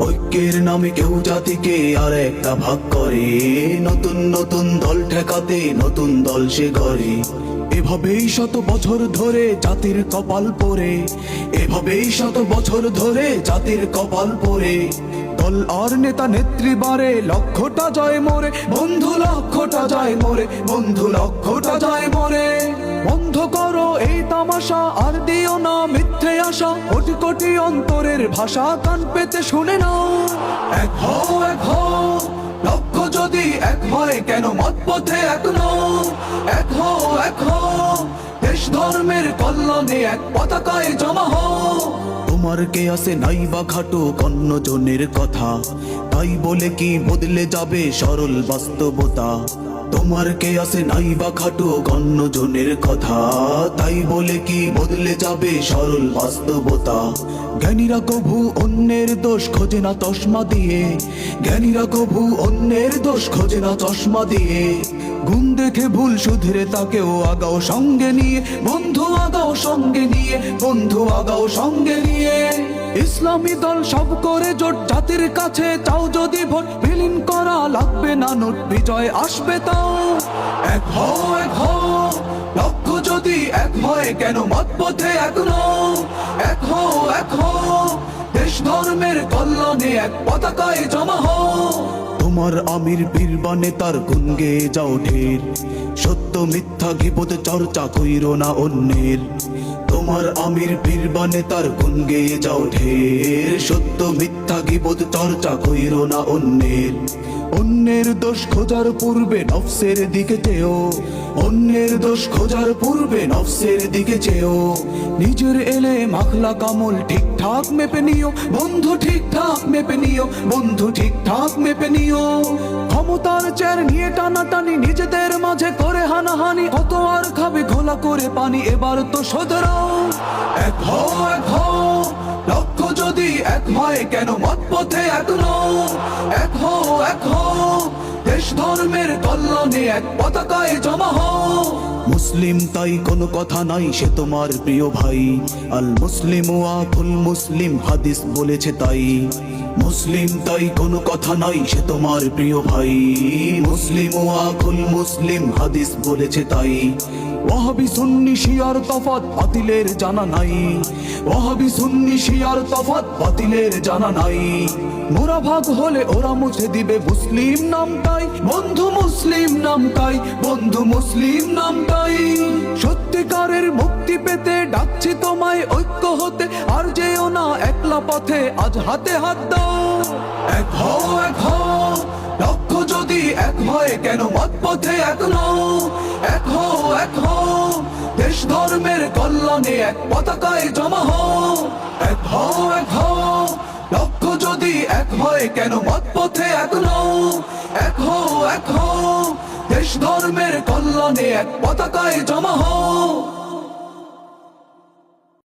ঐক্যের নামে কেউ জাতিকে আর একটা ভাগ করে, নতুন নতুন দল ঠেকাতে নতুন দল সে গড়ে। এভাবেই শত বছর ধরে জাতির কপাল পড়ে, এভাবেই শত বছর ধরে জাতির কপাল পড়ে। দল আর নেতা নেত্রী বাড়ে, লক্ষ্যটা যায় মোরে বন্ধু, লক্ষ্যটা যায় মোরে বন্ধু, লক্ষ্যটা যায় মোরে। বন্ধ করো এই তামাশা, আর দিও না মিথ্যে আশা, কোটি কোটি অন্তরের ভাষা কান পেতে শুনে নাও। এক হও, এক হও, লক্ষ্য যদি এক হয় কেন মত পথে এক নও। এক হও, এক হও, দেশ ধর্মের কল্যাণে এক পতাকায় জমা হও। তোমার কে আছে নাই বা খাটো অন্য জনের কথা, তাই বলে কি বদলে যাবে সরল বাস্তবতা। তোমার কে আছে নাই বা খাটো অন্য জনের কথা, তাই বলে কি বদলে যাবে সরল বাস্তবতা। জ্ঞানীরা কভু অন্যের দোষ খোঁজে না চশমা দিয়ে, জ্ঞানীরা কভু অন্যের দোষ খোঁজে না চশমা দিয়ে। গুণ দেখে ভুল শুধরে তাকেও আগাও সঙ্গে নিয়ে বন্ধু, আগাও সঙ্গে নিয়ে বন্ধু, আগাও সঙ্গে নিয়ে। ইসলামী দল সব করে জোট, জাতির কাছে চাও যদি ভোট, বিলীন করা লাগবে না নোট, বিজয় আসবে তাও। এক হও, এক হও, লক্ষ্য যদি এক হয় কেন মত পথে এক নও। এক হও, এক হও, দেশ ধর্মের কল্যাণে এক পতাকায় জমা হও। তোমার আমির বীর বা নেতার গুণ গেয়ে যাও ঢের, সত্য মিথ্যা গীবত চর্চা কইরো না অন্যের। তোমার আমির বীর বা নেতার গুণ গেয়ে যাও ঢের, সত্য মিথ্যা গীবত চর্চা কইরো না অন্যের। অন্যের দোষ খোঁজার পূর্বে নফসের দিকে চেও, অন্যের দোষ খোঁজার পূর্বে নফসের দিকে চেও। নিজের এলে মাখলা কামল ঠিকঠাক মেপে নিও বন্ধু, ঠিকঠাক মেপে নিও বন্ধু, ঠিকঠাক মেপে নিও। ক্ষমতার চেয়ার নিয়ে টানাটানি, নিজেদের মাঝে করে হানাহানি, কত আর খাবে ঘোলা করে পানি, এবার তো শোধরাও। এক হও, এক হও, লক্ষ্য যদি এক হয় কেন মত পথে এক নও। এক হও, এক হও, দেশ ধর্মের কল্যাণে এক পতাকায় জমা হও। মুসলিম তাই কোনো কথা নাই সে তোমার প্রিয় ভাই, আল মুসলিম আখুল মুসলিম হাদিস বলেছে তাই। মুসলিম তাই কোনো কথা নাই সে তোমার প্রিয় ভাই, মুসলিম আখুল মুসলিম হাদিস বলেছে তাই। ওয়াহাবি সুন্নি শিয়ার তফাত বাতিলের জানা নাই, ওয়াহাবি সুন্নি শিয়ার তফাত বাতিলের জানা নাই। মোরা ভাগ হলে ওরা মুছে দিবে মুসলিম নামটাই বন্ধু, মুসলিম নামটাই বন্ধু, মুসলিম নামটাই। সত্যিকারের মুক্তি পেতে ডাকছি তোমায় ঐক্য হতে, আর যেও না একলা পথে আজ হাতে হাত দাও। এক হও, এক হও, লক্ষ্য যদি এক হয় কেন মত পথে এক নও। এক হও, এক হও, দেশ ধর্মের কল্যাণে এক পতাকায় জমা হও। এক হও, এক হও, লক্ষ্য যদি এক হয় কেন মত পথে এক নও। এক হও, এক হও, দেশ ধর্মের কল্যাণে এক পতাকায় জমা হও।